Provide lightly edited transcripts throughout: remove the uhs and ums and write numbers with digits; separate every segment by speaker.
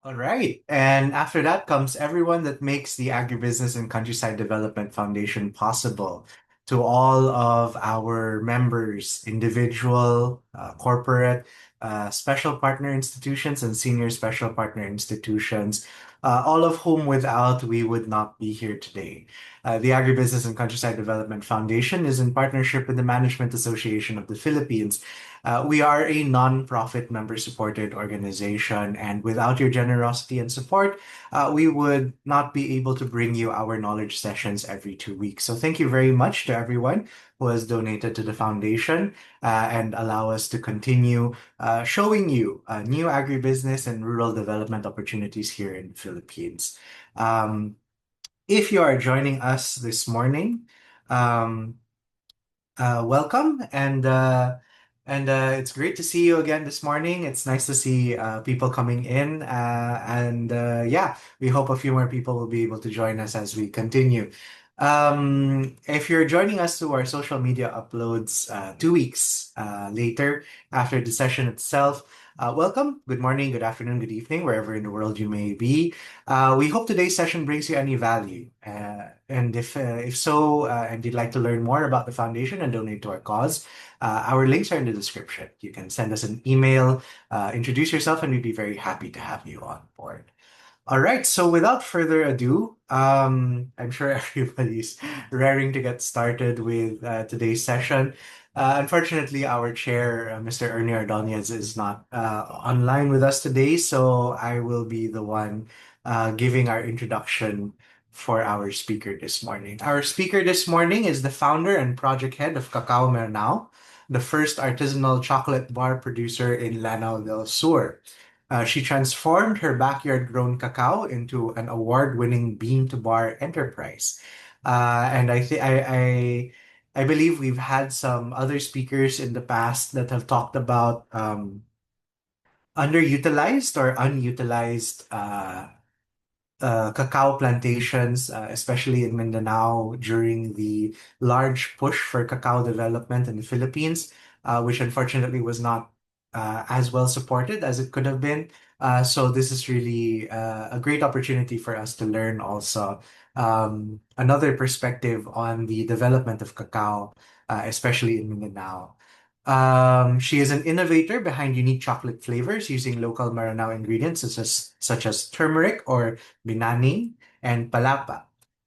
Speaker 1: All right. And after that comes everyone that makes the Agribusiness and Countryside Development Foundation possible. To all of our members, individual, corporate, special partner institutions, and senior special partner institutions, all of whom without we would not be here today. The Agribusiness and Countryside Development Foundation is in partnership with the Management Association of the Philippines. We are a non-profit member-supported organization, and without your generosity and support, we would not be able to bring you our knowledge sessions every 2 weeks. So thank you very much to everyone who has donated to the foundation and allow us to continue showing you new agribusiness and rural development opportunities here in the Philippines. Um, if you are joining us this morning, um, welcome and it's great to see you again this morning. It's nice to see people coming in and yeah, we hope a few more people will be able to join us as we continue. If you're joining us through our social media uploads 2 weeks later after the session itself, welcome. Good morning, good afternoon, good evening, wherever in the world you may be. We hope today's session brings you any value. And if so, and you'd like to learn more about the foundation and donate to our cause, our links are in the description. You can send us an email, introduce yourself, and we'd be very happy to have you on board. All right, so without further ado, I'm sure everybody's raring to get started with today's session. Unfortunately, our chair, Mr. Ernie Ordonez, is not online with us today, so I will be the one giving our introduction for our speaker this morning. Our speaker this morning is the founder and project head of Kakaw Meranaw, the first artisanal chocolate bar producer in Lanao del Sur. She transformed her backyard-grown cacao into an award-winning bean-to-bar enterprise. And I believe we've had some other speakers in the past that have talked about underutilized or unutilized cacao plantations, especially in Mindanao during the large push for cacao development in the Philippines, which unfortunately was not as well supported as it could have been. So this is really a great opportunity for us to learn also another perspective on the development of cacao, especially in Mindanao. She is an innovator behind unique chocolate flavors using local Maranao ingredients such as turmeric or binaning and palapa.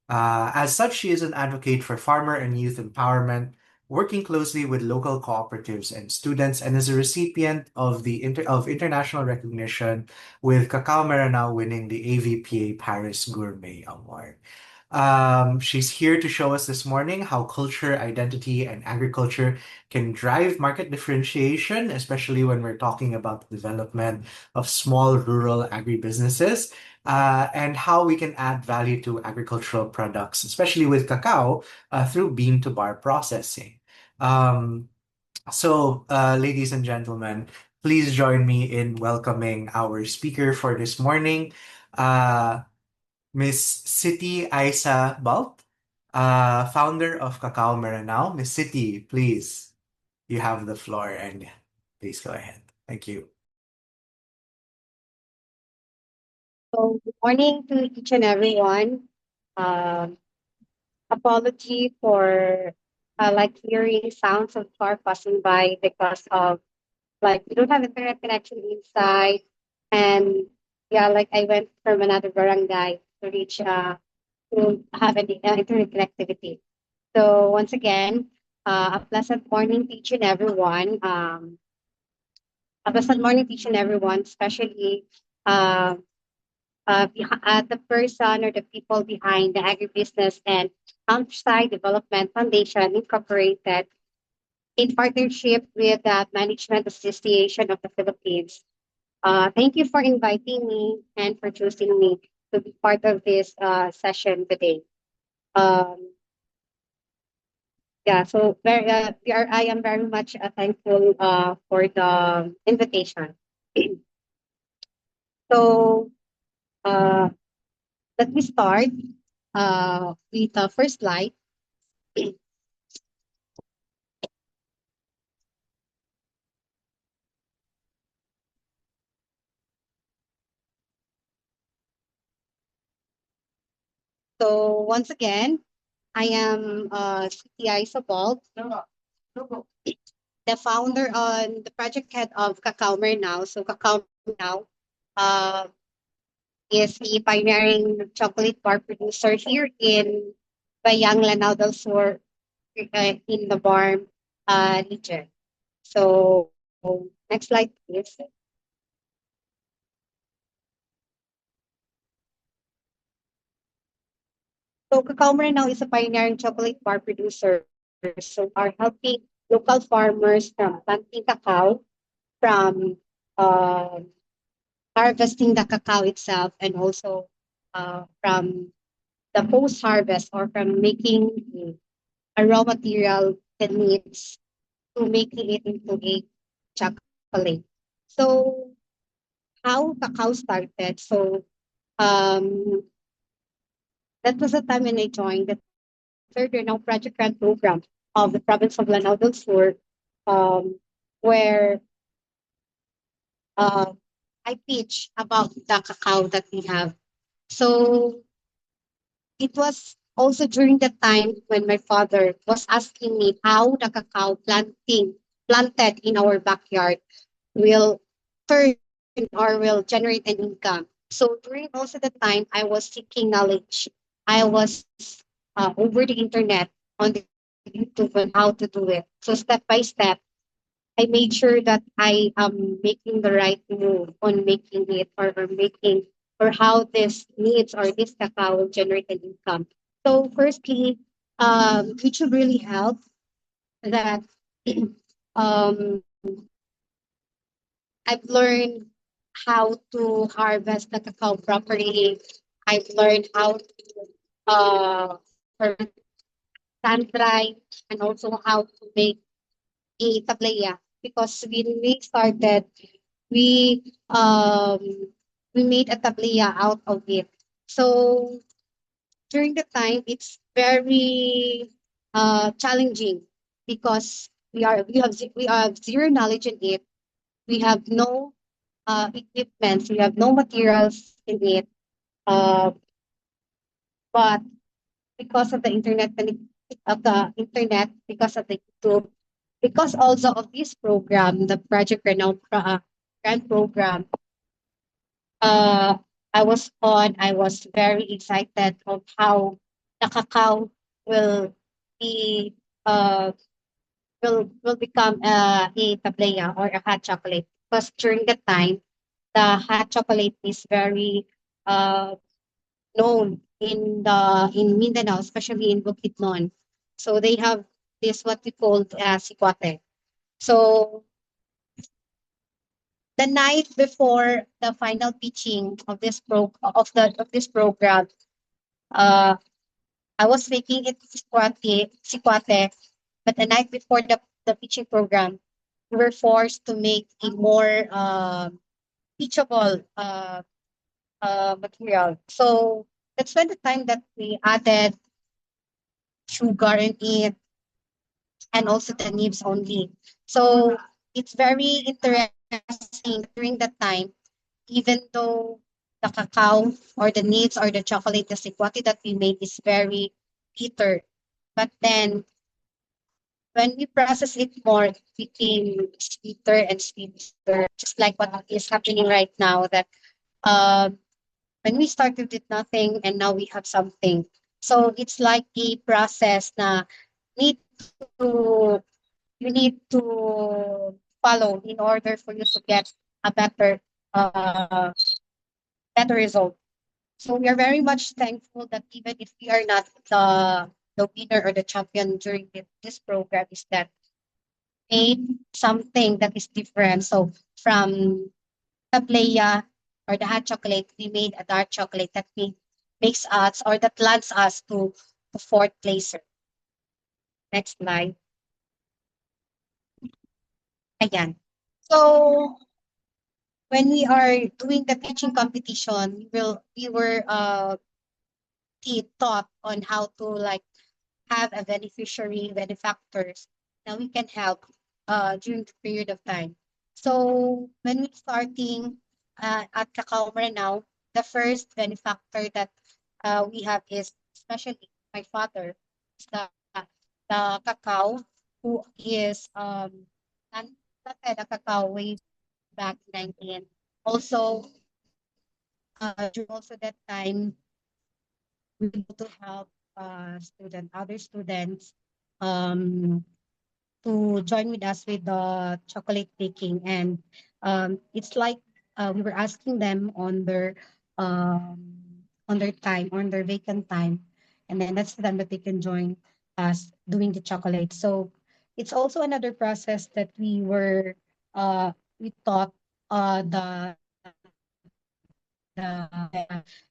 Speaker 1: As such, she is an advocate for farmer and youth empowerment, working closely with local cooperatives and students, and is a recipient of of international recognition, with Kakaw Meranaw winning the AVPA Paris Gourmet Award. She's here to show us this morning how culture, identity, and agriculture can drive market differentiation, especially when we're talking about the development of small rural agribusinesses, and how we can add value to agricultural products, especially with cacao, through bean to bar processing. Um, Ladies and gentlemen, please join me in welcoming our speaker for this morning. Uh, Miss Sittie Aisah Balt, founder of Kakaw Meranaw. Miss Sittie, please, you have the floor and please go ahead. Thank you.
Speaker 2: So, good morning to each and everyone. Um, Apology for like hearing sounds of car passing by because of like we don't have internet connection inside, and yeah, like I went from another barangay to reach to have an internet connectivity. So once again, a pleasant morning to each and everyone. A pleasant morning to each and everyone, especially. Um, the person or the people behind the Agribusiness and Countryside Development Foundation Incorporated in partnership with the Management Association of the Philippines. Thank you for inviting me and for choosing me to be part of this session today. Um, yeah, so I am very much thankful for the invitation. So uh, let me start with the first slide. So once again, I am Sittie Aisah Balt, the founder on the project head of Kakaw Meranaw. So Kakaw Meranaw uh, is the pioneering chocolate bar producer here in Bayang, Lanao del Sur, in the Barm region. So next slide, please. So Cacao Meranaw is a pioneering chocolate bar producer. So are helping local farmers from planting cacao, from uh, harvesting the cacao itself, and also from the post-harvest or from making a raw material that needs to making it into a chocolate. So how cacao started? So um, that was the time when I joined the third year now project grant program of the province of Lanao del Sur, where uh, I pitch about the cacao that we have. So it was also during the time when my father was asking me how the cacao planted in our backyard will turn or will generate an income. So during also the time I was seeking knowledge. I was over the internet on the YouTube on how to do it. So step by step, I made sure that I am making the right move on making it or making or how this needs or this cacao will generate an income. So firstly, YouTube really helped that um, I've learned how to harvest the cacao properly. I've learned how to ferment, sun dry, and also how to make a tablea. Because when we started, we um we made a tablea out of it. So during the time, it's very challenging because we have zero knowledge in it. We have no equipment. We have no materials in it. Uh, but because of the internet, because of the YouTube, because also of this program, the Project Renown grant program, uh, I was very excited of how the cacao will be uh, will become a tablea or a hot chocolate. Because during the time, the hot chocolate is very uh, known in Mindanao, especially in Bukidnon. So they have this what we call sikwate. So the night before the final pitching of this program, uh, I was making it sikwate, but the night before the pitching program, we were forced to make a more pitchable material. So that's when the time that we added sugar in it and also the nibs only. So it's very interesting during that time, even though the cacao or the nibs or the chocolate, the sequati that we made is very bitter. But then when we process it more, it became sweeter and sweeter, just like what is happening right now that um, when we started with nothing and now we have something. So it's like a process na need to you need to follow in order for you to get a uh, better result. So we are very much thankful that even if we are not the winner or the champion during this program, is that made something that is different. So from tablea or the hot chocolate, we made a dark chocolate that makes us or that lands us to fourth placer. Next slide. Again. So when we are doing the pitching competition, we were taught on how to like have a beneficiary benefactors that we can help during the period of time. So when we're starting at Kakaw now, the first benefactor that we have is especially my father, is the cacao, who is planted the cacao way back in 19. Also, during also that time, we were able to help other students, um, to join with us with the chocolate baking. And it's like we were asking them on their time, on their vacant time, and then that's the time that they can join us doing the chocolate. So it's also another process that we taught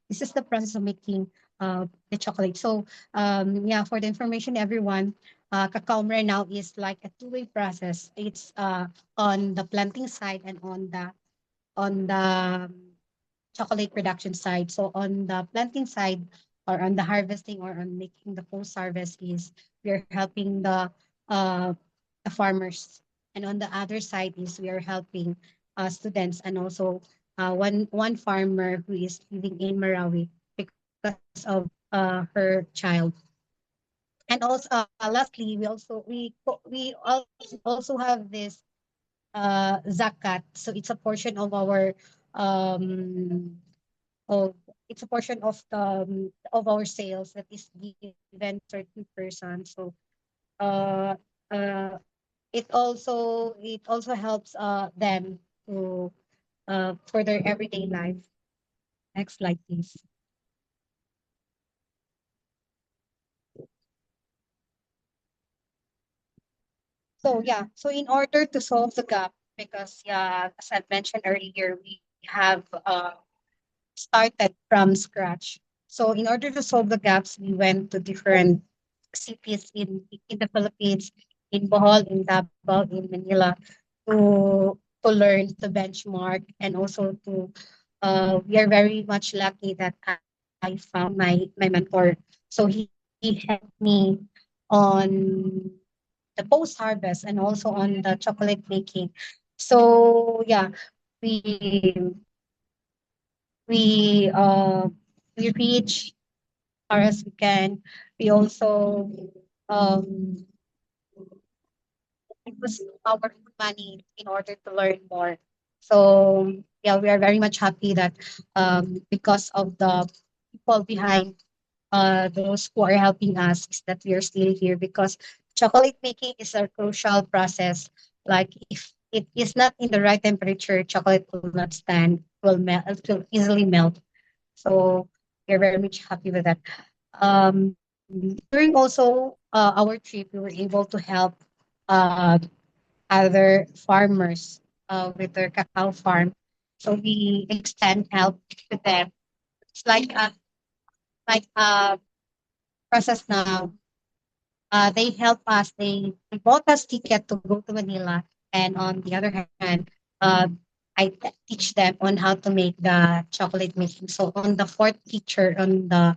Speaker 2: this is the process of making the chocolate. So yeah, for the information, everyone, Cacao Meranaw is like a two-way process. It's on the planting side and on the chocolate production side. So on the planting side, or on the harvesting, or on making the post harvest, is we are helping uh, the farmers, and on the other side is we are helping students, and also one farmer who is living in Marawi because of her child. And also lastly, we also have this zakat. So it's a portion of our um of it's a portion of our sales that is given to certain person. So uh uh it also helps them to for their everyday life. Next slide, please. So yeah, so in order to solve the gap, because yeah, as I mentioned earlier, we have started from scratch. So in order to solve the gaps, we went to different cities in the Philippines, in Bohol, in Davao, in Manila, to learn, to benchmark, and also to we are very much lucky that I found my mentor. So he helped me on the post harvest and also on the chocolate making. So yeah, we we uh we reach far as we can. We also um use our money in order to learn more. So yeah, we are very much happy that because of the people behind those who are helping us, is that we are still here, because chocolate making is a crucial process. Like if it is not in the right temperature, chocolate will not stand, will melt, it will easily melt. So we're very much happy with that. During also our trip, we were able to help uh, other farmers with their cacao farm. So we extend help to them. It's like a process now. They help us. They bought us ticket to go to Manila, and on the other hand, I teach them on how to make the chocolate making. So on the fourth teacher on the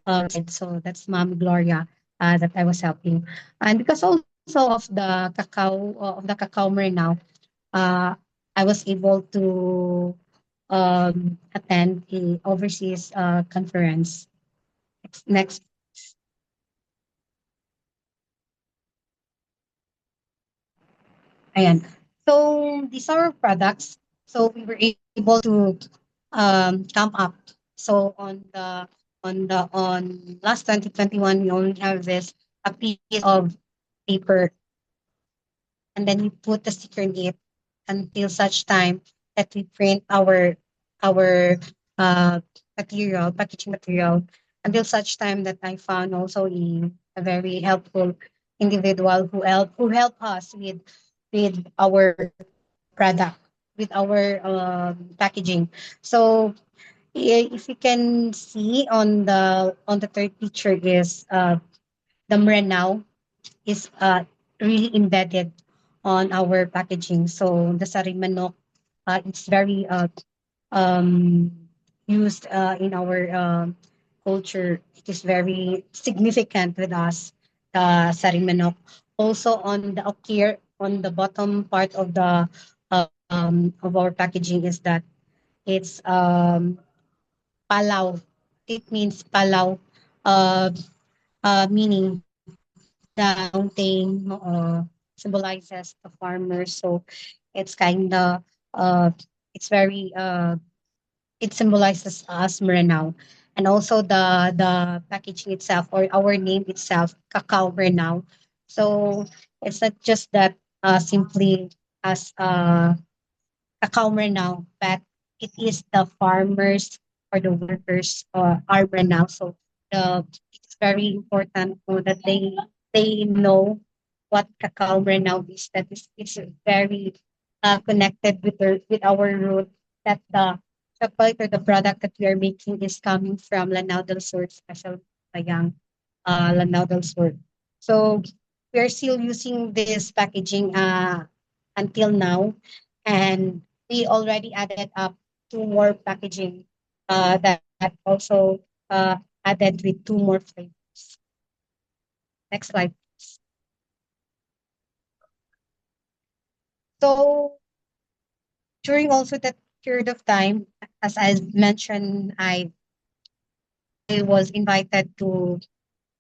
Speaker 2: side, so that's Mom Gloria that I was helping, and because also of the cacao merinaw, uh, I was able to attend a overseas conference. Next. Ayan. So these are our products. So we were able to come up. So on last 2021, we only have this a piece of paper, and then we put the sticker in it until such time that we print our uh, packaging material, until such time that I found also a very helpful individual who help us with our product, with our packaging. So if you can see on the third picture is the Maranao is really embedded on our packaging. So the sari manok, it's very um, used in our culture. It is very significant with us, the sari manok. Also on the okir, on the bottom part of our packaging, is that it's palaw. It means palaw. uh, meaning the mountain symbolizes the farmer. So it's kind of it's very it symbolizes us Maranao. And also the packaging itself or our name itself, Kakaw Meranaw. So it's not just that simply as Kakaw Meranaw, but it is the farmers or the workers are Meranaw. So it's very important that they know what Kakaw Meranaw is. That is it's very connected with with our root, that the quality or the product that we are making is coming from Lanao del Sur, special Bayang, Lanao del Sur. So we are still using this packaging until now, and we already added up two more packaging that also added with two more flavors. Next slide. So during also that period of time, as I mentioned, I was invited to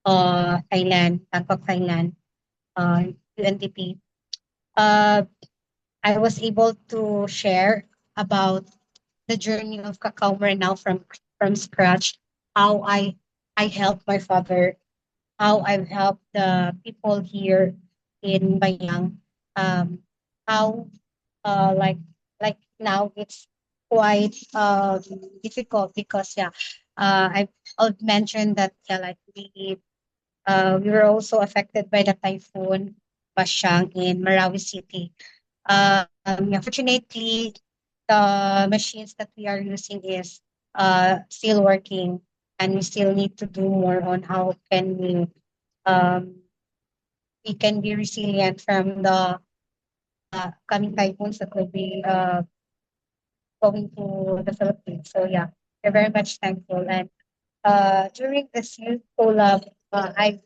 Speaker 2: Thailand, Bangkok, Thailand, UNDP. Uh, I was able to share about the journey of Cacao Meranaw from scratch, how I helped my father, how I've helped the people here in Bayang, um, how like now it's quite difficult because I've mentioned that like we were also affected by the typhoon Bashang in Marawi City. Yeah, fortunately, the machines that we are using is still working, and we still need to do more on how can um, we can be resilient from the coming typhoons that will be going to the Philippines. So yeah, we're very much thankful. And during this youth collab, I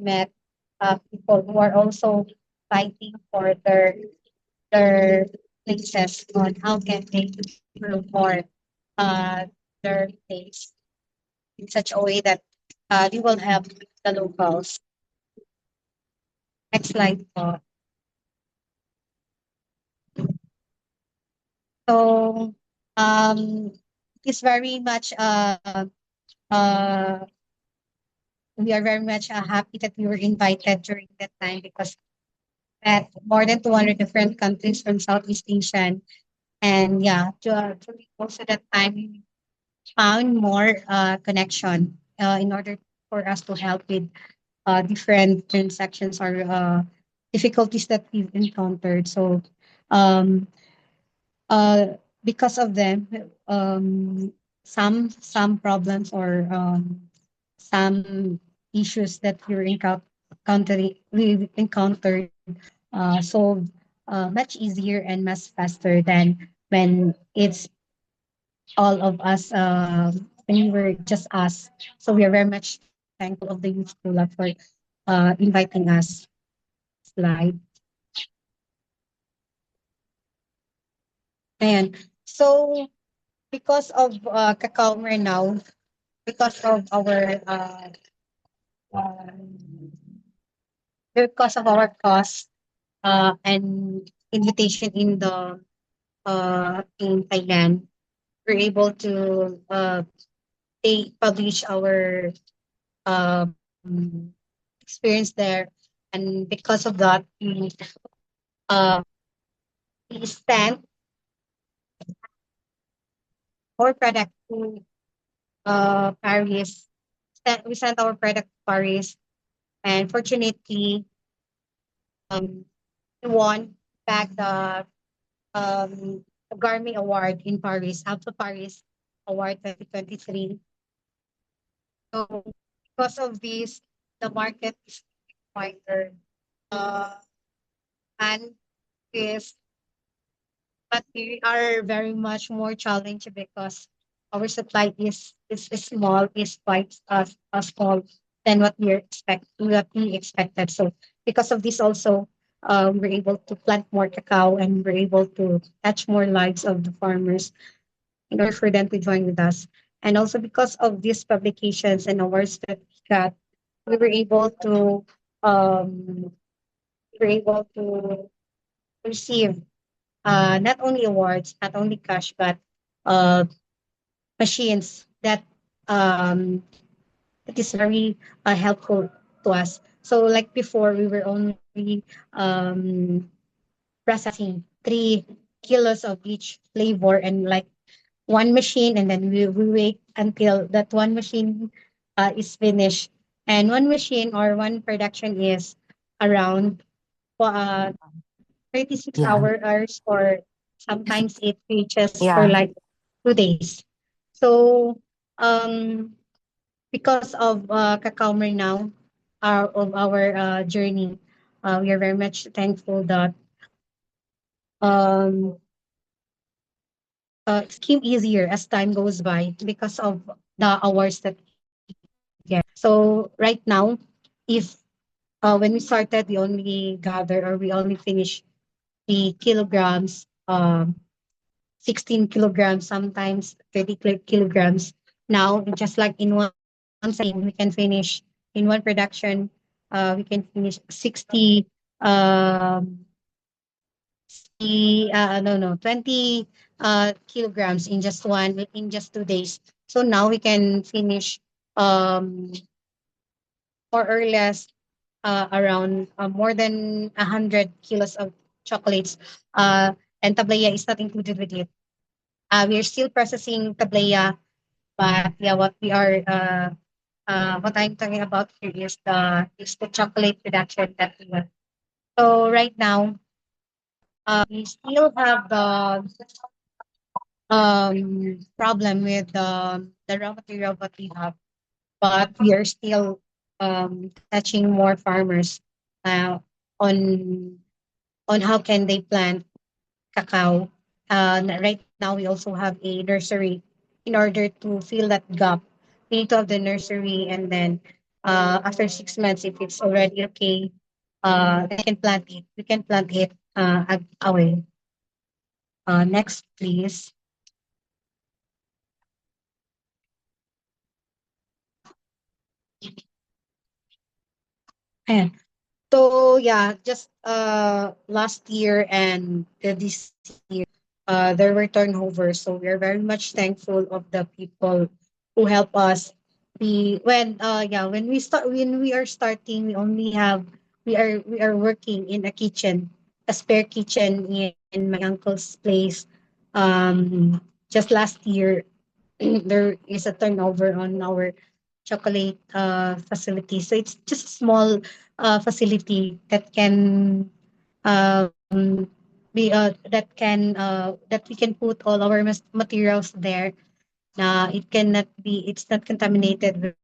Speaker 2: met people who are also fighting for their places on how can they improve more uh, their place in such a way that they will help the locals. Next slide po. So it's very much uh, we are very much happy that we were invited during that time because at more than 200 different countries from Southeast Asia. And yeah, during also that time, we found more connection in order for us to help with different transactions or difficulties that we've encountered. So um, uh, because of them, some problems or some issues that we encountered solved much easier and much faster than when it's all of us when we were just us. So we are very much thankful of the youth school for inviting us. Slide. And so because of Cacao now, because of our because of our cost and invitation in Thailand, we're able to they publish our um, experience there, and because of that, uh, we sent our product to Paris. We sent our product to Paris, and fortunately, we won back the Gourmet Award in Paris, AVPA Paris Award 2023. So because of this, the market is wider. Uh, and is but we are very much more challenged because our supply is small, is quite small than what we expected. So because of this also, we're able to plant more cacao and we're able to touch more lives of the farmers in order for them to join with us. And also because of these publications and awards that we got, we were able to um, we were able to receive not only awards, not only cash, but uh, machines that um, that is very helpful to us. So like before, we were only um, processing 3 kilos of each flavor and like one machine, and then we wait until that one machine is finished. And one machine or one production is around 36
Speaker 3: Yeah.
Speaker 2: hours, or sometimes it reaches for
Speaker 3: Yeah.
Speaker 2: like 2 days. So because of Kakaw Meranaw, of our journey, we are very much thankful that um, it became easier as time goes by because of the awards that we get. So right now, if when we started, we only gather or we only finish the kilograms, 16 kilograms, sometimes 30 kilograms. Now, just like in one session, we can finish in one production, we can finish 60, um, 60, no, no, 20 kilograms in just 2 days. So now we can finish um, more or less around more than 100 kilos of chocolates. And tablaya is not included with it. We are still processing tablaya, but yeah, what I'm talking about here is the chocolate production that we have. So right now, we still have the problem with the raw material that we have, but we are still touching more farmers uh, on how can they plant cacao. Right now, we also have a nursery. In order to fill that gap, we need to have the nursery, and then after 6 months, if it's already okay, then we can plant it. We can plant it away. Next, please. Ayan. So yeah, just last year and this year, there were turnovers. So we are very much thankful of the people who help us. When we are starting, we are working in a kitchen, a spare kitchen in my uncle's place. Just last year, there is a turnover on our chocolate facility. So it's just a small facility that can um, that we can put all our materials there. It's not contaminated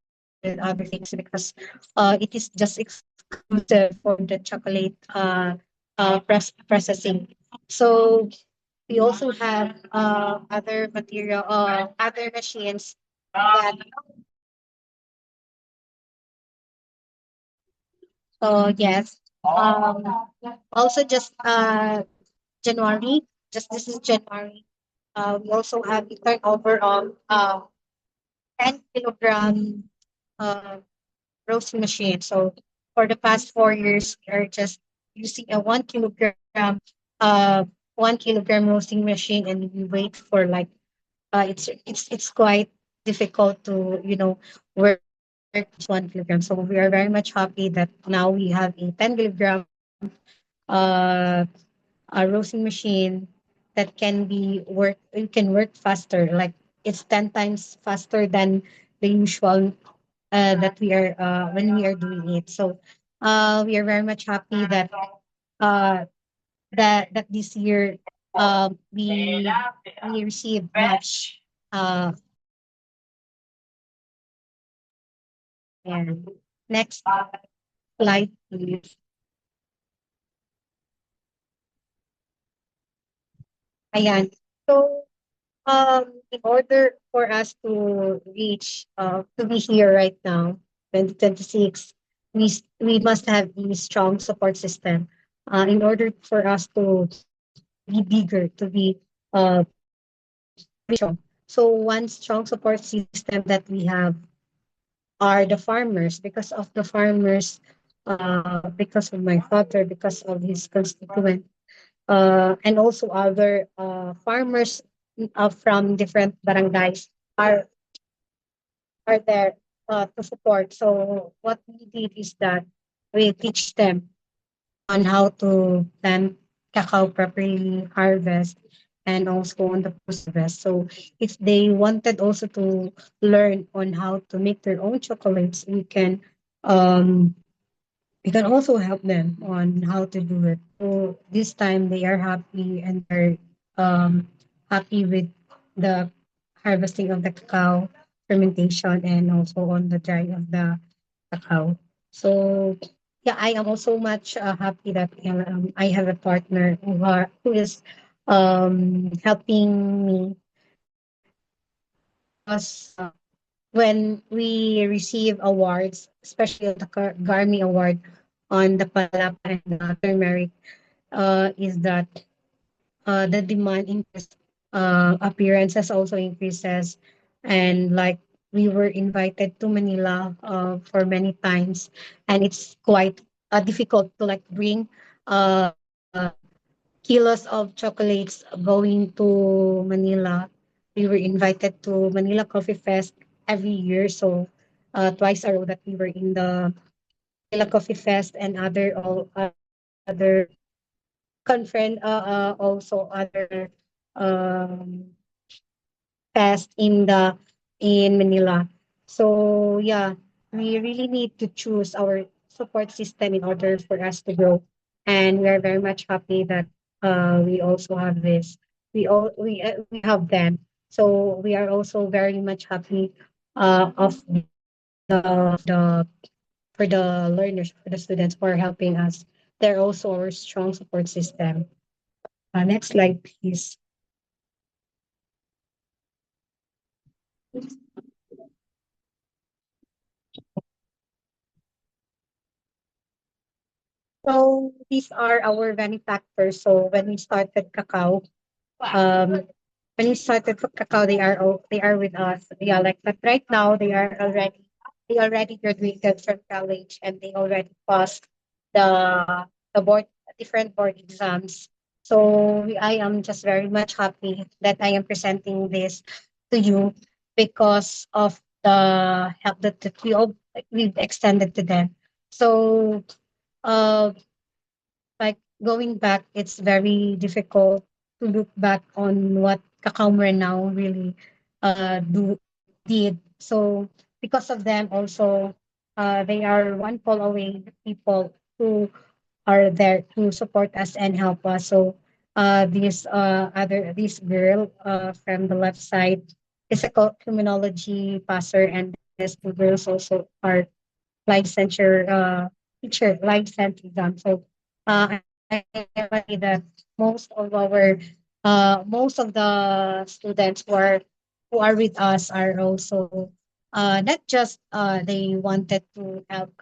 Speaker 2: with other things because it is just exclusive for the chocolate processing. So we also have other machines that yes. Also just January, just this is January. We also have a turnover of 10 kilogram uh, roasting machine. So for the past 4 years, we are just using a 1 kilogram roasting machine, and we wait for like it's quite difficult to work just 1 kilogram. So we are very much happy that now we have a 10 kilogram uh, a roasting machine that can work faster. Like it's 10 times faster than the usual that we are when we are doing it. So we are very much happy uh, that this year we received much and next slide please. Ayan. So in order for us to reach to be here right now, 2026, we must have a strong support system. In order for us to be bigger, to be very strong. So one strong support system that we have are the farmers, because of the farmers, because of my father, because of his constituent, and also other farmers from different barangays are are there to support. So what we did is that we teach them on how to plant cacao properly, harvest, and also on the post-harvest. So if they wanted also to learn on how to make their own chocolates, um, we can also help them on how to do it. So this time they are happy and they're um, happy with the harvesting of the cacao, fermentation, and also on the drying of the cacao. So yeah, I am also much happy that I have a partner who is helping me because when we receive awards, especially the Garmi Award on the palapa and the turmeric, is that the demand increases, appearances also increases, and like we were invited to Manila for many times, and it's quite difficult to like bring uh, kilos of chocolates going to Manila. We were invited to Manila Coffee Fest every year, so twice a row that we were in the Manila Coffee Fest and other conference, also other um, fest in Manila. So yeah, we really need to choose our support system in order for us to grow, and we are very much happy that we also have this. We have them, so we are also very much happy of the for the learners, for the students who are helping us. They're also our strong support system. Next slide, please. So these are our benefactors. So when we started cacao, um, when we started for cacao, they are with us. Yeah, like but right now they already graduated from college and they already passed the board different board exams. So I am just very much happy that I am presenting this to you because of the help that we've extended to them. So uh, like going back, it's very difficult to look back on what Kakaw Meranaw really did. So because of them also, they are one call away people who are there to support us and help us. So this girl from the left side is a criminology passer, and these two girls also are licensure license exam. So I can say that most of the students who are with us are also not just they wanted to help,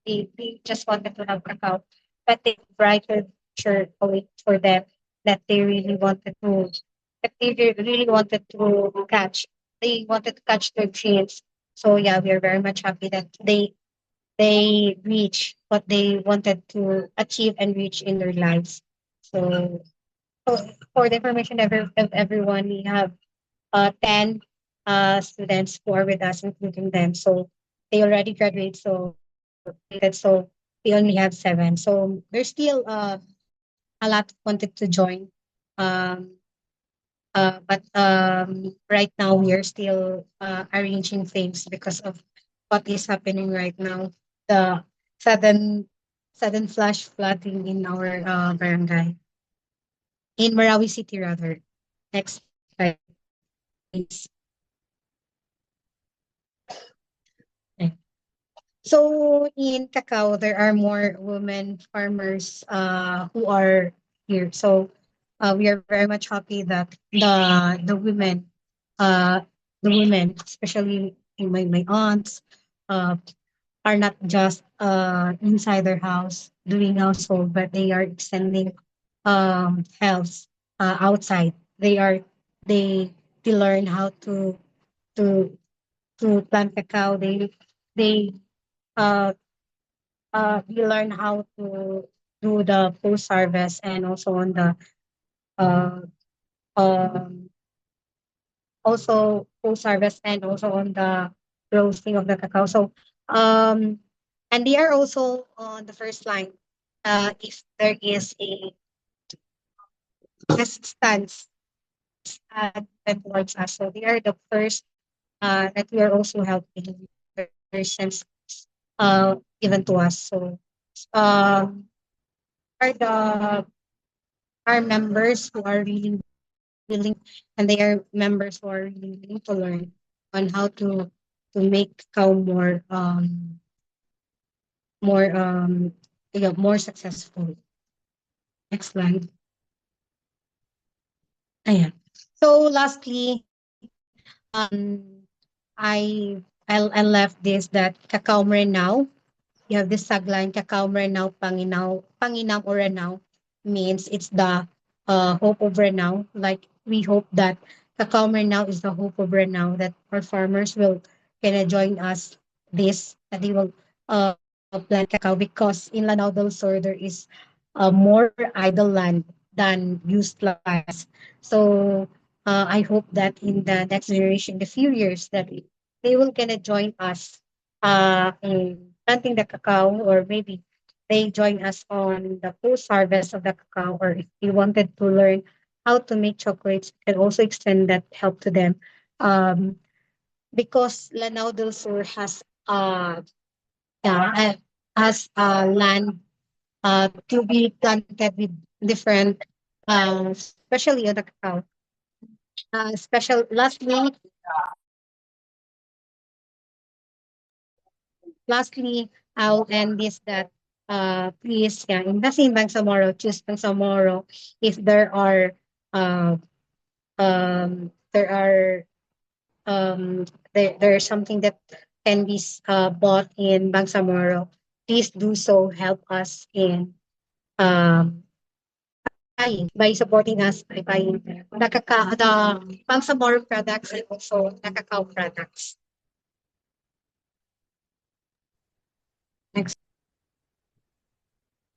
Speaker 2: they just wanted to help out, but they brighter future await for them that they really wanted to that they really wanted to catch. They wanted to catch their dreams. So yeah, we are very much happy that they reach what they wanted to achieve and reach in their lives. So, for the information of everyone, we have 10 students who are with us, including them. So they already graduated. So we only have seven. So there's still a lot wanted to join. Um, but right now we are still arranging things because of what is happening right now. The sudden sudden flash flooding in our barangay in Marawi City rather. Next slide, please. Okay. So in cacao, there are more women farmers who are here. So we are very much happy that uh, the women, especially in my aunts, uh, are not just inside their house doing household, but they are extending health outside. They they learn how to to plant cacao. They uh we learn how to do the post harvest and also on the uh um also post harvest and also on the roasting of the cacao. So um and they are also on the first line if there is a resistance that towards us. So they are the first that we are also helping persons given to us. So um are the are members who are really willing, and they are members who are really willing to learn on how to make cacao more more successful. Next slide. Ayan. So lastly, I left this that Cacao Meranaw. You have this tagline, Kakaw Meranaw, Panginam or Ranao, means it's the hope of Ranao. Like we hope that Kakaw Meranaw is the hope of Ranao, that our farmers will kind of join us this, that they will plant cacao, because in Lanao del Sur there is more idle land than used lands. So I hope that in the next generation, the few years, that they will kind of join us in planting the cacao, or maybe they join us on the post harvest of the cacao, or if they wanted to learn how to make chocolates, we can also extend that help to them. Um, because Lanao del Sur yeah, land to be planted with different, especially on the cacao. Special lastly, I'll end this that please, yeah, invest in Bangsamoro, choose Bangsamoro if uh there are there's something that can be bought in Bangsamoro. Please do so. Help us in buying, by supporting us by buying the Bangsamoro products and also the cacao products. Next.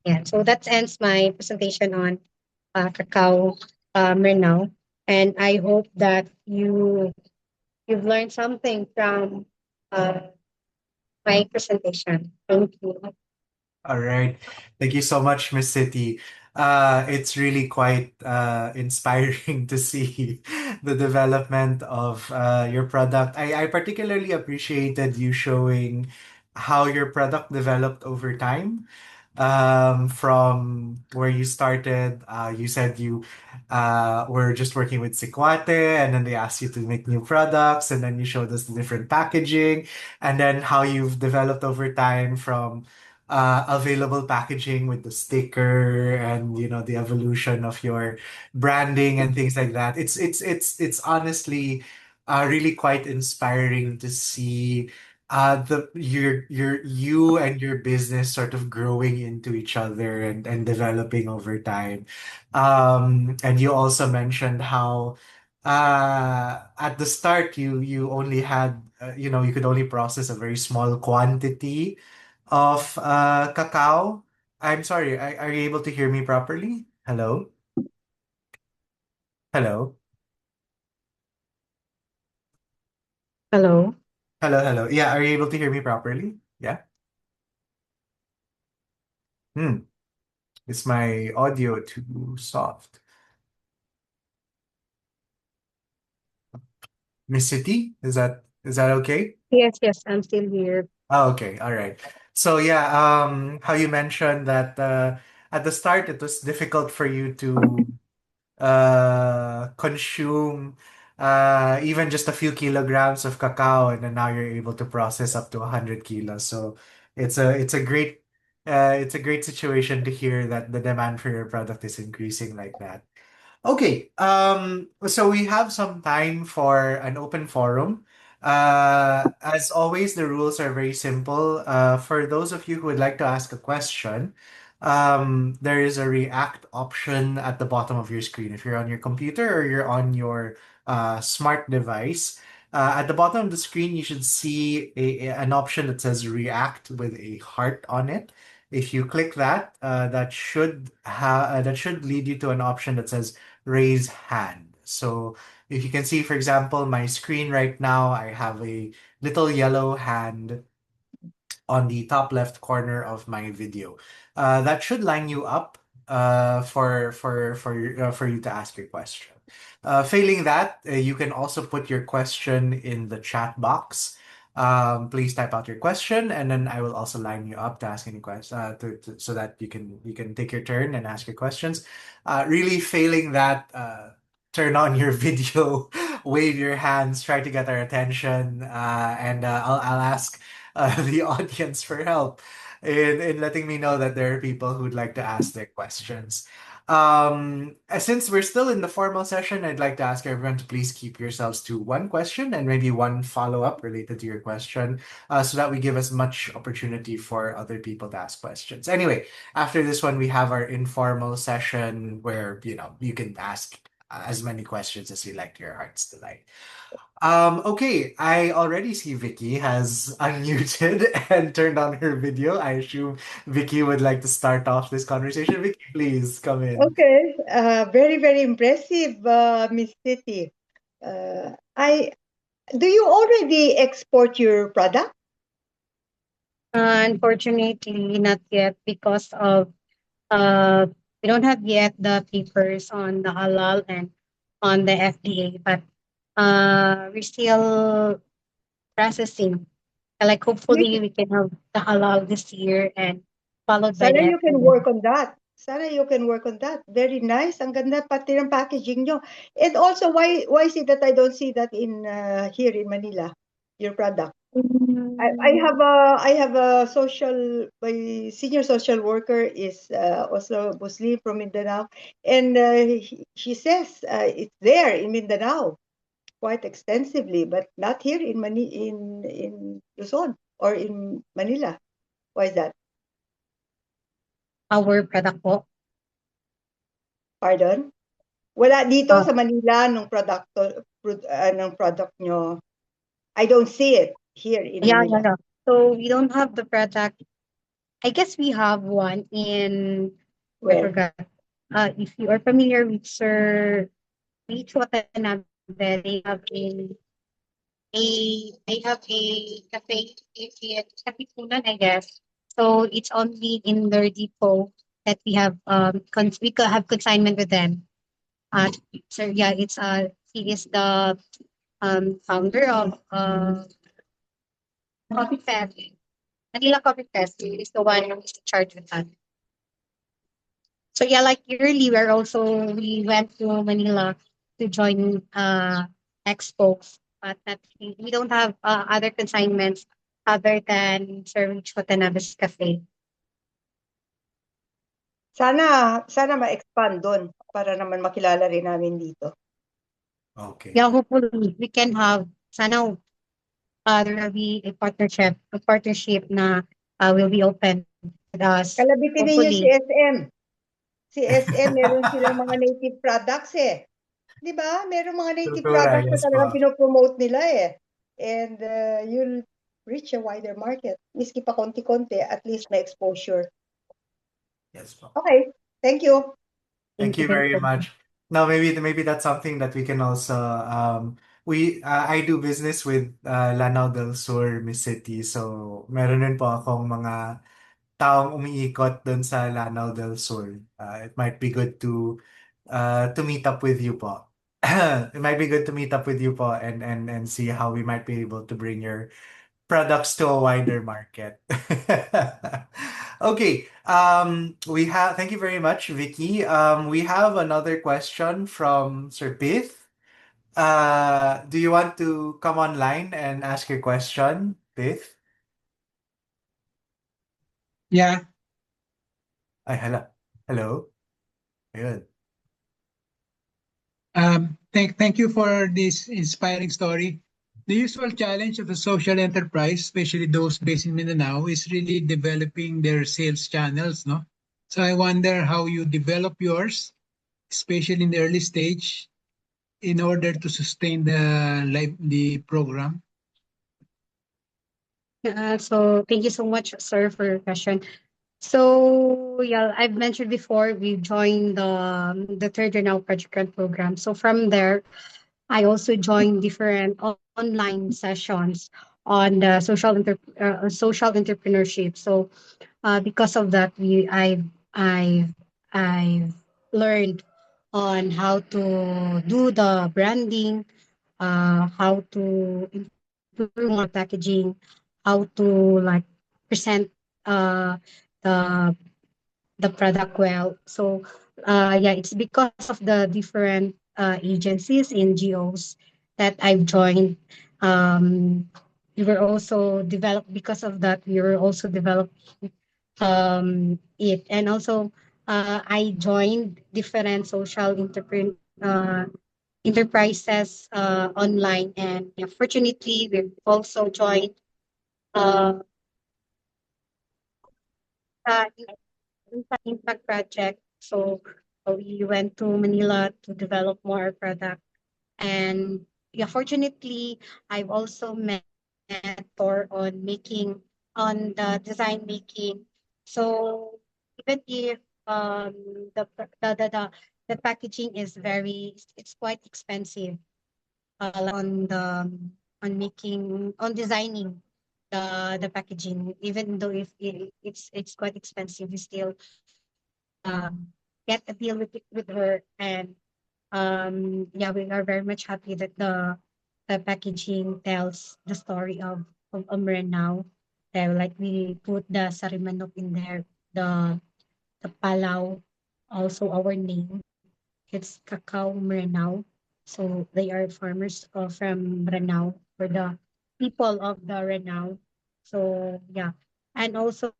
Speaker 2: Yeah, so that ends my presentation on Cacao Meranaw. And I hope that you've learned something from uh, my presentation. Thank you.
Speaker 1: All right. Thank you so much, Miss City. It's really quite inspiring to see the development of your product. I particularly appreciated you showing how your product developed over time. From where you started, you said you were just working with Sequate, and then they asked you to make new products, and then you showed us the different packaging, and then how you've developed over time from available packaging with the sticker, and the evolution of your branding and things like that. It's honestly really quite inspiring to see you and your business sort of growing into each other, and developing over time. And you also mentioned how at the start you only had you could only process a very small quantity of cacao. I'm sorry, are you able to hear me properly? Hello? Hello?
Speaker 2: Hello.
Speaker 1: Hello, hello. Yeah, are you able to hear me properly? Yeah? Hmm. Is my audio too soft? Miss City, is that okay?
Speaker 2: Yes, yes, I'm still here.
Speaker 1: Oh, okay, all right. So yeah, how you mentioned that at the start it was difficult for you to consume even just a few kilograms of cacao, and then now you're able to process up to 100 kilos. So it's a great situation to hear that the demand for your product is increasing like that. Okay, so we have some time for an open forum. As always, the rules are very simple. For those of you who would like to ask a question, there is a react option at the bottom of your screen. If you're on your computer or you're on your smart device. At the bottom of the screen, you should see an option that says React with a heart on it. If you click that, that should lead you to an option that says Raise Hand. So if you can see, for example, my screen right now, I have a little yellow hand on the top left corner of my video. That should line you up for you to ask your question. Failing that, you can also put your question in the chat box. Please type out your question, and then I will also line you up to ask any questions, so that you can take your turn and ask your questions. Really failing that, turn on your video, wave your hands, try to get our attention, and I'll ask the audience for help in letting me know that there are people who'd like to ask their questions. Since we're still in the formal session, I'd like to ask everyone to please keep yourselves to one question and maybe one follow-up related to your question, so that we give as much opportunity for other people to ask questions. Anyway, after this one, we have our informal session where, you can ask as many questions as you like to your heart's delight. Okay, I already see Vicky has unmuted and turned on her video. I assume Vicky would like to start off this conversation. Vicky, please come in.
Speaker 3: Okay, very, very impressive, Miss Sittie. I Do you already export your product?
Speaker 2: Unfortunately, not yet because of uh, we don't have yet the papers on the halal and on the FDA, but we're still processing. Like hopefully we can have the halal this year and followed by
Speaker 3: Sana
Speaker 2: the
Speaker 3: you can
Speaker 2: FDA.
Speaker 3: work on that. Sana you can work on that. Very nice. Ang ganda pati ng packaging nyo. And also, why is it that I don't see that in here in Manila, your product? I have a social, my senior social worker is also Muslim from Mindanao, and she says it's there in Mindanao quite extensively, but not here in in Luzon or in Manila. Why is that?
Speaker 2: Our product po.
Speaker 3: Pardon? Wala dito
Speaker 2: Uh,
Speaker 3: sa Manila ng product nyo. I don't see it here in
Speaker 2: yeah,
Speaker 3: Manila.
Speaker 2: yeah, yeah. So we don't have the product. I guess we have one in, I
Speaker 3: Where?
Speaker 2: forgot. If you are familiar with Sir Beach Watanabe, they have a cafe, cafe punan, I guess. So it's only in their depot that we have have consignment with them. Uh, so yeah, he is the founder of Coffee Fest. Manila Coffee Fest. He is the one who's in charge with that. So yeah, like yearly, we went to Manila to join expos, but we don't have other consignments other than Sir Rich Watanabe's Cafe.
Speaker 3: Sana ma-expand doon para naman makilala rin namin dito.
Speaker 1: Okay.
Speaker 2: Yeah, hopefully we can have sana there will be a partnership na will be open with us.
Speaker 3: Kalabitin ninyo si
Speaker 2: Hopefully.
Speaker 3: SM. Si SM, meron silang mga native products eh. Di ba? Meron mga native
Speaker 1: Kultura,
Speaker 3: products na
Speaker 1: yes
Speaker 3: talagang
Speaker 1: po.
Speaker 3: pinopromote nila eh. And you'll reach a wider market. Miski pa konti-konti, at least may exposure.
Speaker 1: Yes po.
Speaker 3: Okay, thank you.
Speaker 1: Thank you very much. Now, maybe that's something that we can also I do business with Lanao del Sur, Miss City. So, meron rin po akong mga taong umiikot dun sa Lanao del Sur. It might be good to meet up with you po. It might be good to meet up with you po and see how we might be able to bring your products to a wider market. Okay. Thank you very much, Vicky. We have another question from Sir Pith. Do you want to come online and ask your question, Pith?
Speaker 4: Yeah.
Speaker 1: Ay, hello. Hello. Ayun.
Speaker 4: Thank you for this inspiring story. The usual challenge of a social enterprise, especially those based in Mindanao, is really developing their sales channels, no? So I wonder how you develop yours, especially in the early stage. in order to sustain the program?
Speaker 2: So thank you so much, sir, for your question. So yeah, I've mentioned before we joined the third Renal Project Grant program. So from there, I also joined different online sessions on the social entrepreneurship. So because of that, I've learned on how to do the branding, how to improve my packaging, how to like present uh, the the product well. So yeah, it's because of the different agencies, NGOs that I've joined. Um, we were also developed because of that. We were also developing it, and also I joined different social enterprises online, and yeah, fortunately, we've also joined uh, uh, impact project. So we went to Manila to develop more product. And yeah, fortunately, I've also met mentor on making on the design making. So even if the pr- the packaging is very it's quite expensive, like on making on designing the packaging, even though if it's quite expensive, we still get a deal with her. And yeah, we are very much happy that the packaging tells the story of Maranao. Like we put the sarimanok in there, the palaw, also our name. It's Kakaw Meranaw. So they are farmers from Maranao, for the people of the Maranao. So yeah. And also,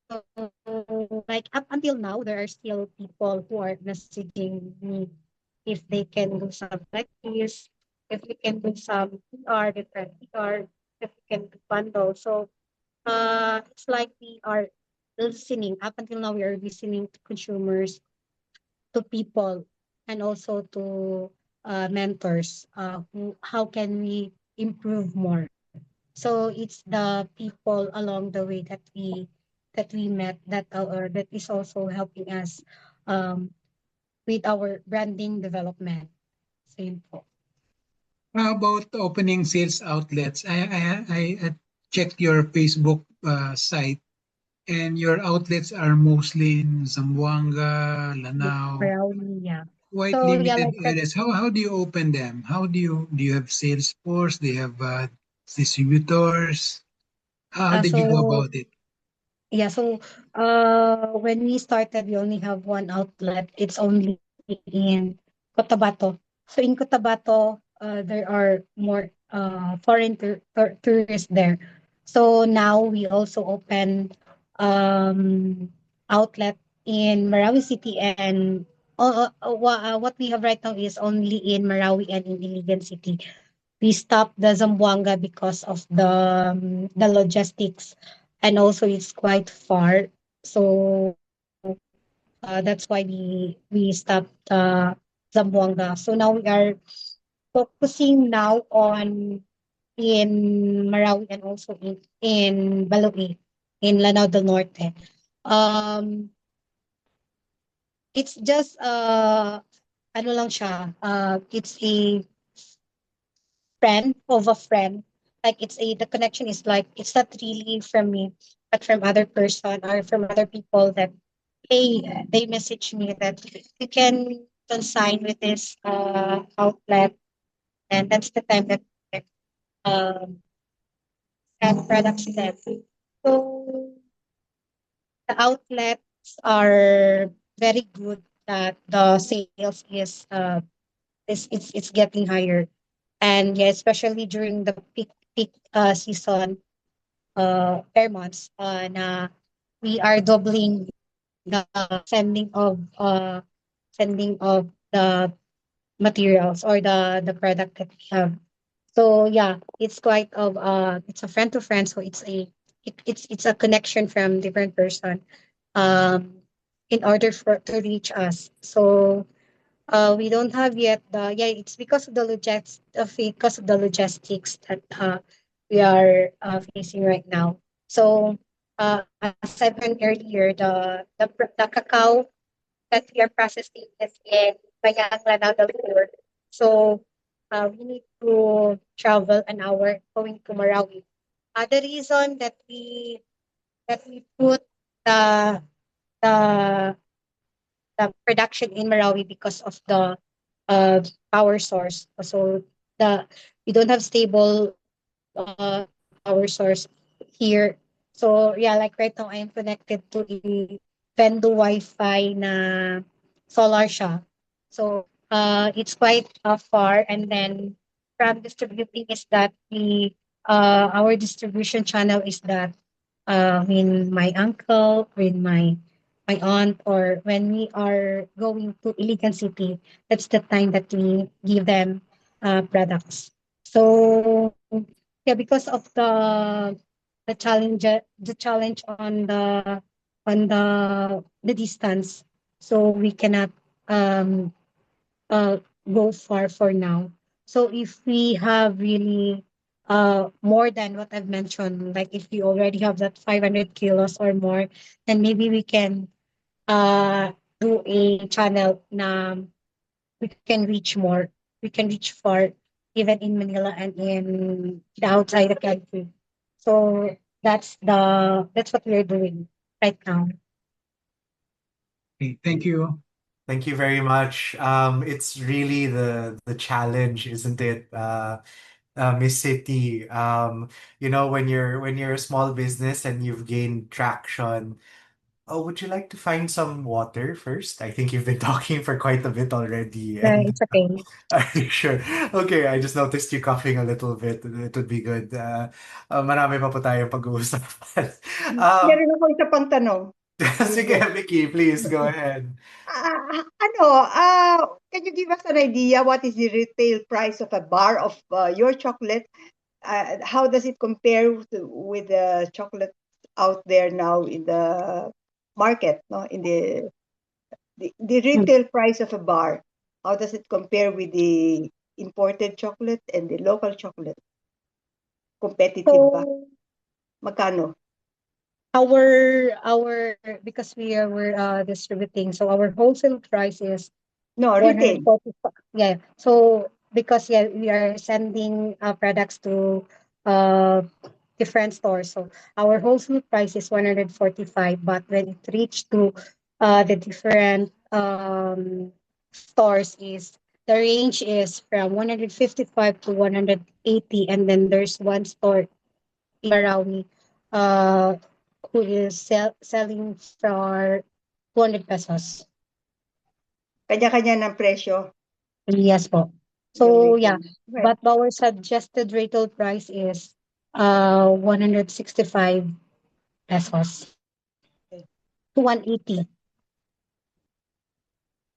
Speaker 2: like up until now, there are still people who are messaging me if they can do something like this, if we can do some PR, different PR, if we can do bundle. So it's like we are listening. Up until now, we are listening to consumers, to people, and also to mentors, who how can we improve more. So it's the people along the way that we met that or that is also helping us um, with our branding development. So yun po.
Speaker 4: How about opening sales outlets? I checked your Facebook site, and your outlets are mostly in Zamboanga, Lanao,
Speaker 2: Brownie, yeah.
Speaker 4: quite
Speaker 2: So yeah,
Speaker 4: limited
Speaker 2: like that.
Speaker 4: areas. How do you open them? How do you have sales force? Do you have distributors? How did you go
Speaker 2: So
Speaker 4: about it?
Speaker 2: yeah, so when we started, we only have one outlet. It's only in Cotabato. So in Cotabato, there are more foreign tourists there. So now we also open outlet in Marawi City, and what we have right now is only in Marawi and in Iligan City. We stopped the Zamboanga because of the logistics, and also it's quite far. So that's why we stopped Zamboanga. So now we are focusing now on in Marawi, and also in Baloy, in Lanao del Norte. Um, it's just ano lang siya, it's a friend of a friend. Like it's a the connection is like it's not really from me, but from other person or from other people that they message me that you can consign with this outlet, and that's the time that um send products to them. So the outlets are very good, that the sales is it's getting higher. And yeah, especially during the peak season, fair months, na we are doubling the sending of the materials or the product that we have. So yeah, it's quite of it's a friend to friend, so it's a connection from different person um in order for to reach us. So We don't have yet it's because of the logistics that we are facing right now. So as I mentioned earlier, the cacao that we are processing is in Bayang Lanao del Sur. So we need to travel an hour going to Marawi. The reason that we put the the the production in Marawi because of the power source. So the we don't have stable power source here. So yeah, like right now I am connected to a Vendo Wi-Fi na solar siya. So it's quite far, and then from distributing is that we our distribution channel is that when my uncle, when my aunt, or when we are going to Iligan City, that's the time that we give them products. So yeah, because of the challenge on the distance, so we cannot um uh go far for now. So if we have really more than what I've mentioned, like if we already have that 500 kilos or more, then maybe we can uh do a channel na we can reach more. We can reach far, even in Manila and in the outside the country. So that's what we're doing right now.
Speaker 4: Okay, thank you.
Speaker 1: Thank you very much. It's really the challenge, isn't it, Miss City? When you're a small business and you've gained traction. Oh, would you like to find some water first? I think you've been talking for quite a bit already, and
Speaker 2: It's okay.
Speaker 1: are you sure? Okay, I just noticed you coughing a little bit. It would be good. Marami pa po tayong pag-uusapan. Um,
Speaker 3: Meron ako isa pang tanong.
Speaker 1: sige, Vicky, please go ahead.
Speaker 3: Can you give us an idea what is the retail price of a bar of your chocolate? How does it compare with the chocolate out there now in the market? No, in the
Speaker 2: Mm.
Speaker 3: retail price of a bar. How does it compare with the imported chocolate and the local chocolate? Competitive ba?
Speaker 2: So
Speaker 3: Magkano?
Speaker 2: our because we're distributing, so our wholesale price is
Speaker 3: No, retail.
Speaker 2: 145. Yeah. So because yeah, we are sending products to uh different stores. So our wholesale price is 145, but when it reached to the different stores is the range is from 155 to 180, and then there's one store in Marawi uh who is selling for 200 pesos.
Speaker 3: Kanya-kanya ng presyo
Speaker 2: Yes po.
Speaker 3: yung
Speaker 2: So yeah,
Speaker 3: retail. Right.
Speaker 2: but our suggested retail price is 165 pesos
Speaker 3: Okay.
Speaker 2: to 180.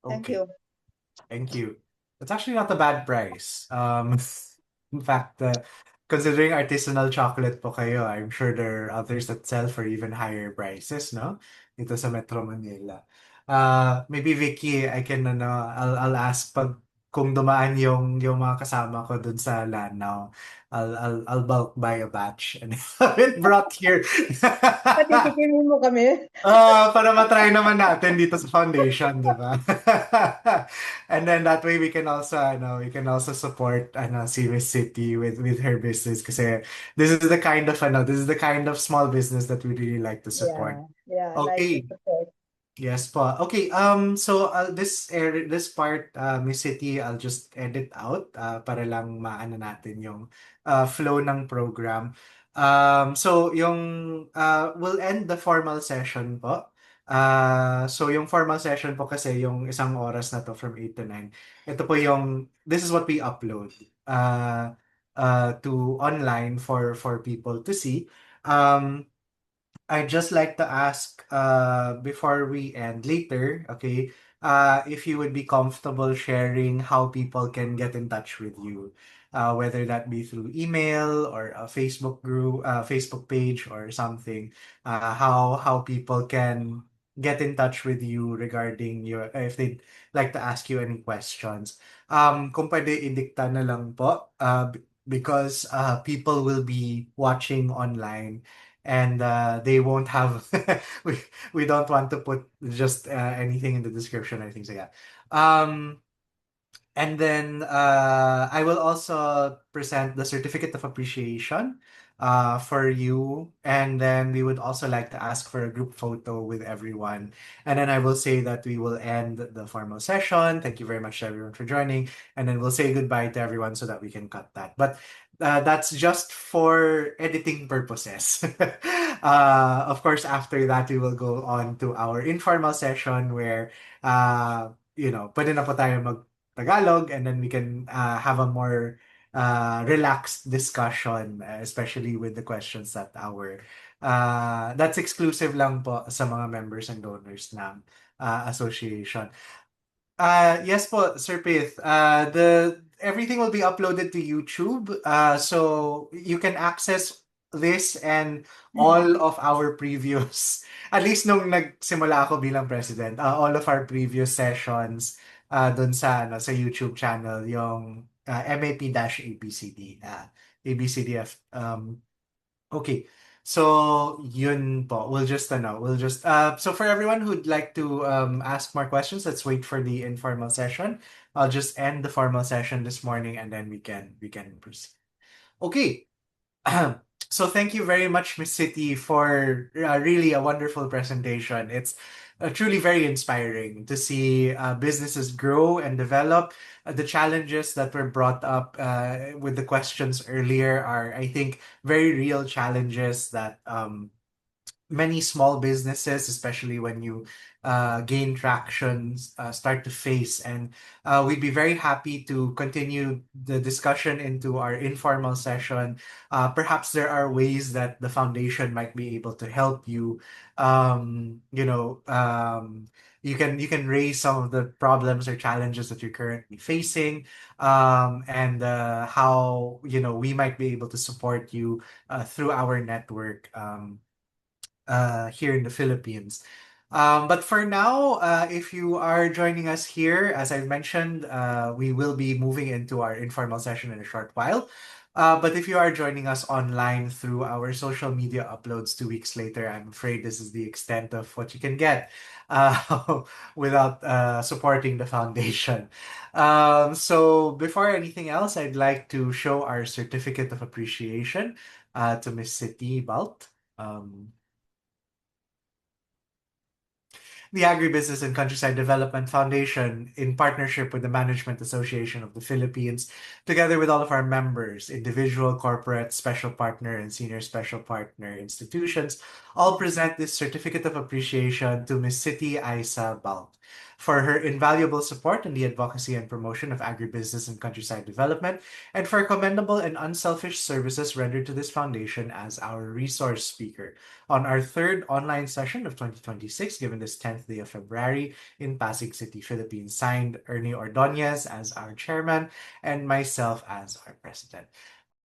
Speaker 3: Thank
Speaker 1: Okay.
Speaker 3: you.
Speaker 1: Thank you. That's actually not a bad price. In fact, considering artisanal chocolate po kayo, I'm sure there are others that sell for even higher prices, no? Dito sa Metro Manila. Maybe Vicky, I'll ask pag kung dumaan yung mga kasama ko dun sa Lanao, I'll bulk buy a batch and have it brought here.
Speaker 3: Patitikimin mo kami.
Speaker 1: Para matry naman natin dito sa foundation, di ba? And then that way we can also support si Miss City with her business kasi this is the kind of small business that we really like to support.
Speaker 3: Yeah, I like to
Speaker 1: Okay.
Speaker 3: support.
Speaker 1: Yes po. Okay, so this part, Miss City, I'll just edit out para lang maano natin yung flow ng program. So we'll end the formal session po. So yung formal session po kasi yung isang oras na to from 8 to 9. Ito po this is what we upload to online for people to see. Um, I'd just like to ask before we end later, okay, if you would be comfortable sharing how people can get in touch with you, whether that be through email or a Facebook group, Facebook page or something, how people can get in touch with you regarding your, if they'd like to ask you any questions. Kung pwede idikta na lang po, because people will be watching online and they won't have, we, we don't want to put just anything in the description or things like that. And then I will also present the certificate of appreciation for you. And then we would also like to ask for a group photo with everyone. And then I will say that we will end the formal session. Thank you very much to everyone for joining. And then we'll say goodbye to everyone so that we can cut that. But that's just for editing purposes. Of course, after that, we will go on to our informal session where, pwede na po tayo mag Tagalog, and then we can have a more relaxed discussion, especially with the questions that that's exclusive lang po sa mga members and donors ng association. Yes po, Sir Pith. The everything will be uploaded to YouTube. So you can access this and all of our previous, at least nung nagsimula ako bilang president, all of our previous sessions dun sa YouTube channel, yung MAP-ABCD, ABCDF. Okay. So, yun po. So for everyone who'd like to ask more questions, let's wait for the informal session. I'll just end the formal session this morning and then we can proceed. Okay. So thank you very much, Miss Sittie, for really a wonderful presentation. It's truly very inspiring to see businesses grow and develop. The challenges that were brought up with the questions earlier are, I think, very real challenges that many small businesses, especially when you gain traction, start to face. And we'd be very happy to continue the discussion into our informal session. Perhaps there are ways that the foundation might be able to help you. You can raise some of the problems or challenges that you're currently facing, and how we might be able to support you through our network. Here in the Philippines. But for now, if you are joining us here, as I've mentioned, we will be moving into our informal session in a short while. But if you are joining us online through our social media uploads 2 weeks later, I'm afraid this is the extent of what you can get without supporting the foundation. So before anything else, I'd like to show our certificate of appreciation to Miss Sittie Balt. The Agribusiness and Countryside Development Foundation, in partnership with the Management Association of the Philippines, together with all of our members, individual, corporate, special partner, and senior special partner institutions, all present this certificate of appreciation to Ms. Sittie Aisah Balt for her invaluable support in the advocacy and promotion of agribusiness and countryside development, and for commendable and unselfish services rendered to this foundation as our resource speaker on our third online session of 2026, given this 10th day of February in Pasig City, Philippines. Signed, Ernie Ordonez as our chairman and myself as our president.